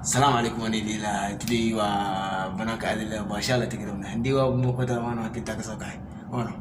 السلام عليكم ونيدي لا تدي وبناك أدلة باشالة تقدرون عندي ومقدر وانا كنت أكسوكاي وانا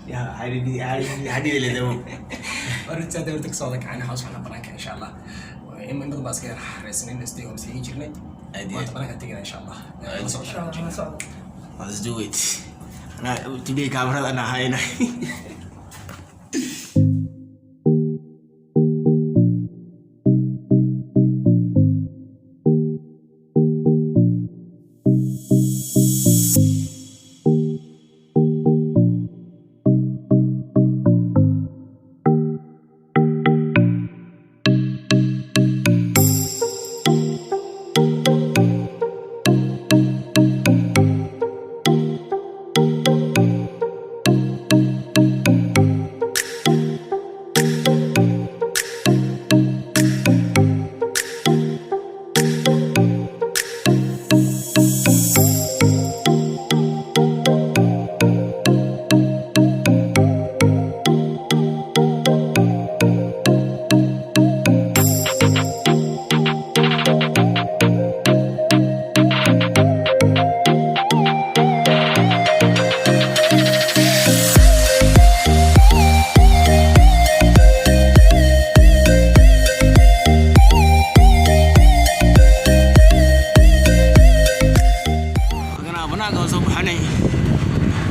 يا هذه اللي دوم ورنت دولتك صادق عن حوس وحنا بناك إن شاء الله وإما من بس كده رسمين نستيهم مسيين جرني وأنت بناك تقدر إن شاء الله إن شاء الله let's do it أنا تدي كاميرا أنا هاينا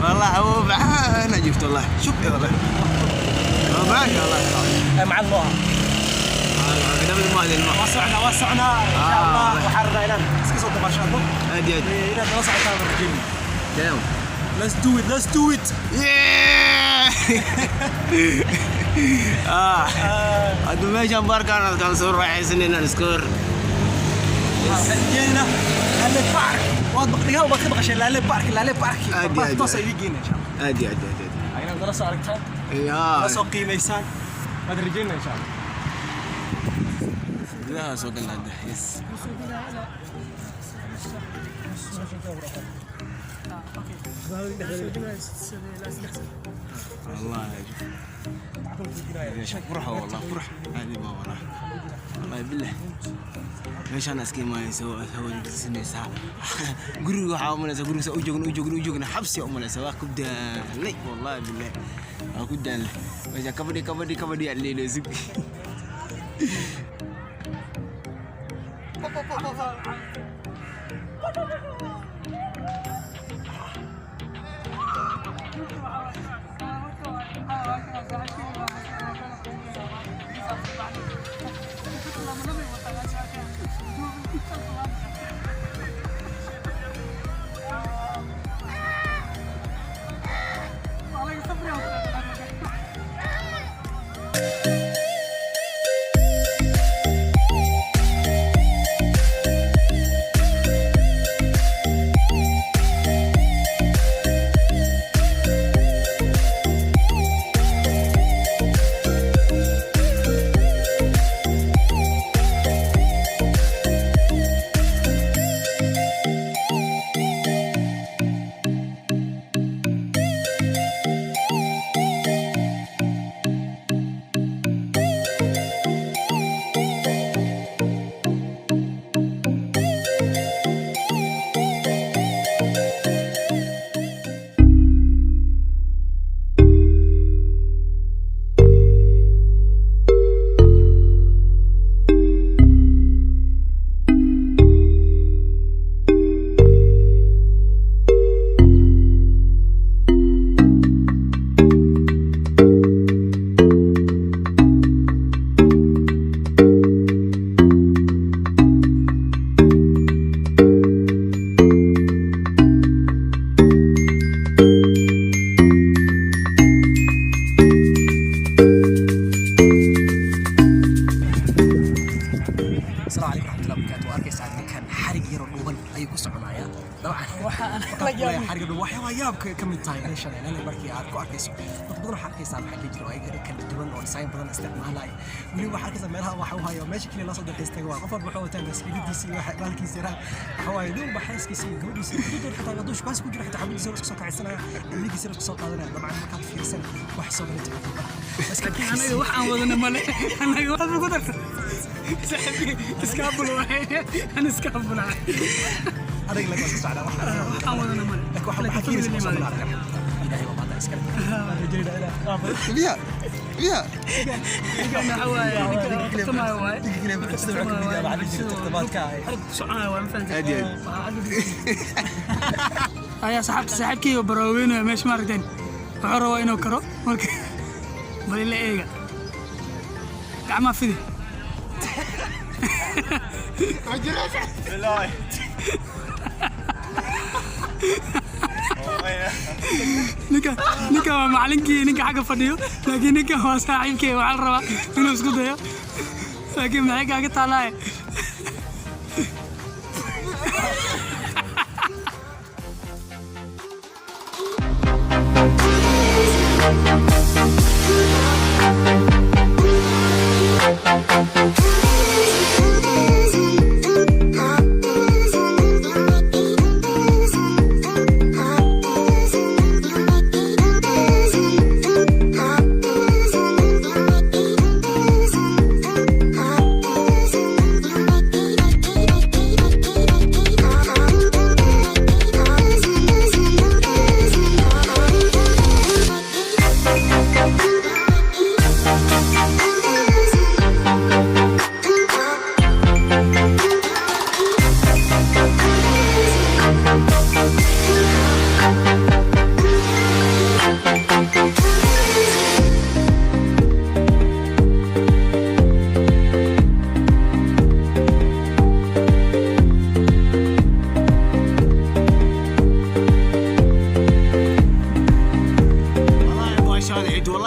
والله هو بعانا جبت والله شوف والله ما شاء الله مع الله قدام الماء الماء وسعنا إن شاء الله وحرنا إلى سكي صوت ما شاء الله أدي إلى دراسة كامل الجن تمام let's do it أدو ما جنبار كان صور رايح سنين نسكور جينا هلا بارك واضح ليها وبقى شيء لا بارك أدي توصل يجينا إن شاء الله أدي أنا دراسة أركتها يا دراسة قيميسان ما أدري جينا إن شاء الله لا سوق الهند يس والله شوف فرحة والله فرحة هذه ما والله والله بالله ليش أنا أسكي ما يسوي سنة ساعة قروا عامل قروا سووا أوجونا حبس يا أمنا سوا كبدا لي والله بالله كبدا وجا كبدي اللي لازم السلام عليكم ورحمة الله وبركاته أركي ساعة كان حرق يرو دوبن أي قصة معايا طبعا حرق دوبن وحياب كم تايم ليش أنا بركي أركي سو بدون حركي ساعة حق يجرو أي كان دوبن أو ساين بدون استعمال هاي ولي وحركي ساعة مالها وحوها يوم ماشي كل ناس ضد استجوا قفر بحوه تنس إيدي سي واحد بالكي سيرها حواي دوم بحس كيسي قولي سي بدون حتى يضوش بس كوجر حتى حبيبي سيرس قصة عسنا اللي كيسير قصة قادنا طبعا ما كانت في سنة وحصل بس كان أنا وحنا وضنا ماله أنا اسكابل واحد انا اسكابل adiga laga soo socdaa waxaan wadana male laakiin waxa xakiin isku soo markaa ilaahay waa maanta iskale biya biya كان حوايا كما هو كلام تستمعك فيديو بعد يجي تختبات كاي سعاي وين فهمت هادي يا صاحبكي وبراوينه مش مارتين wuxuu rabaa inuu karo marka bal ila eega gacma fidi bilaay ninka waa macalinkii ninka xagga fadhiyo laakiin ninka waa saaxiibkii waxaa la rabaa inuu isku dayo laakiin maxay kaaga taalaay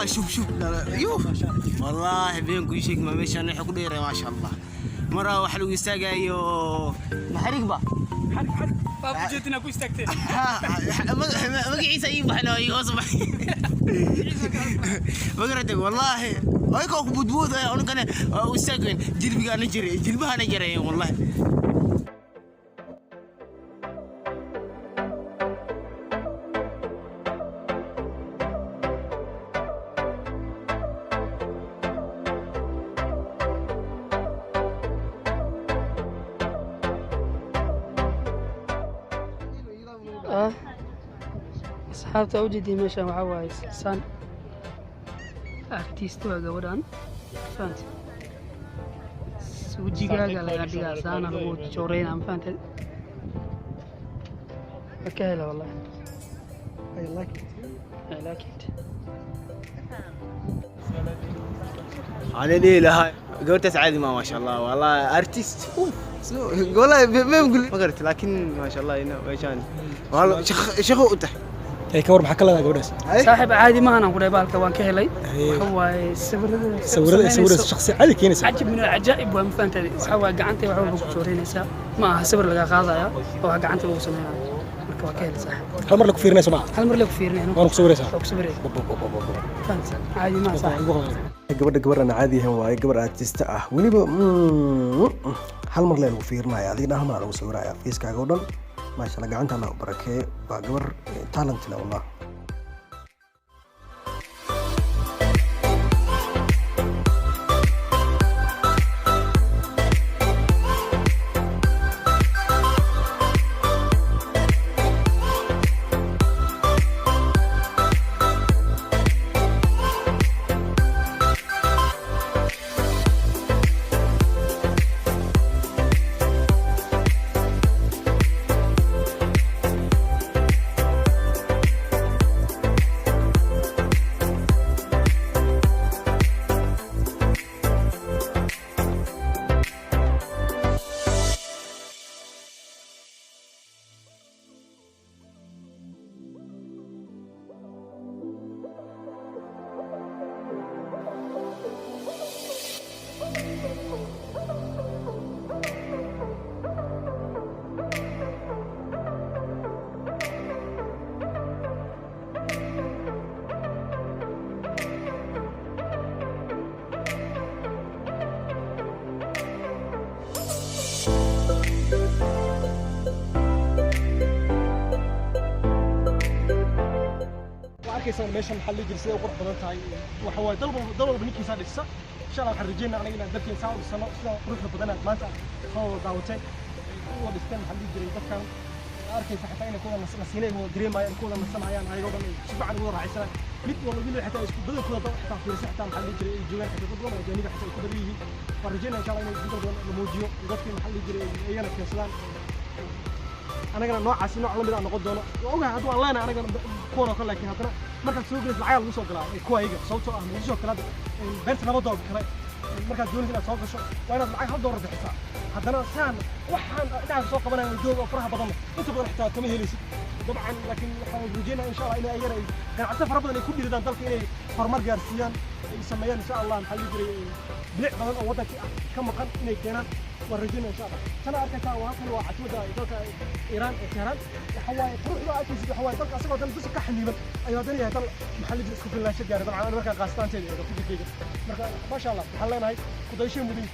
شوف يوه والله بينكم شيك ما مشان نحن كديره ما شاء الله مره وحلو يستاقايو محرق با حرق بابا جيتنا كو استاغتي مقعيس اي بحنا يوصف مقرتك والله ايكو بدبود انا كان استاغين جلبي انا جري جلبها انا جري والله أصحابته وجدي مشى وعوايس سان أرتيست وجودان فهمت وجيجا قال قاعد سانا روت شورين عم فهمت أكيد والله I like it I like it على ليلة هاي قلت سعيد ما شاء الله والله ارتست والله ما بقول ما قلت لكن ما شاء الله هنا ويشان والله شخو تح ay ka war maxaa kala gabadhaas صاحب عادي ما أنا أقول بالك وان كهلي هو sawirada shakhsi caadi keenaysa عجب من العجائب وما فهمت هو قعنتي وحول بكتورين سا ما صبر لقى قاضي أو قعنتي وصلنا marka waa ka heli sax hal mar la ku fiirinayso ma hal mar la ku fiirinayno waan ku sawiraysaa ku sawiraysaa fahanta caadi ma sax gabadhan caadi ahaan waa gabar artist ah waliba hal mar la lagu fiirinaya adiga dhaha ma lagu sawiraya fiiskaaga oo dhan ما شاء الله قاعد الله بركة وقبر تالنت له والله arkaysan meeshan maxaa la jirsiday qurux badan tahay waxa way dalba ninkii saa dhisa insha Allah waxaan rajeynaa anaga inaan dadkeen saa u dhisano sida quruxda badan aad maanta soo daawatay oo dhisteen maxaa dhihi jiray dadkan arkaysa xataa inay kuwa nasiinay oo dareemayaan kuwa nasanayaan ayagoo dhan si fiican ugu raaxaysanayaan mid walba wiil xataa isku badankooda dad xataa fiirsa xataa maxaa dhihi jiray ay joogaan xataa dad badan ajaaniba xataa ku badan yihiin waan rajeynaa insha Allah inay dad badan la muujiyo dadkii maxaa dhihi jiray ayagana keensadaan anagana noocaasi nooc la mid ah noqon doono waa ogahay hadduu aan leenahay anagana kuwan oo kale laakiin haddana markaad soo gelaysa lacag lagu soo galaa kuwa ayaga sababtoo ah muqdisho kale beerta $2 kale markaad doonaysa inaad soo gasho waa inaad lacag $1 bixisaa haddana saan waxaan dhinaca soo qabanaya joog oo faraha badan inta badan xitaa kama helaysid dabcan laakiin waxaan rajeynaa insha Allah inay ayagana ganacsato fara badan ay ku dhiridaan dalka inay horumar gaarsiiyaan ay sameeyaan insha Allah maxaa la jiray bilic badan oo waddanka ka maqan inay keenaan waan rajeynaa insha Allah sana arkaysaa waa kan waa caasimada dalka Iran ee Tehran waxa waaye quruxda arkaysid waxa waaye dalka asagoo dan dusha ka xaniiban ayuu hadan yahay dal maxaa la jiray isku filnaansho gaaray dabcan markaa qaasitaanteeda ee fikirkayga marka ma sha Allah waxaan leenahay ku dayshay mudin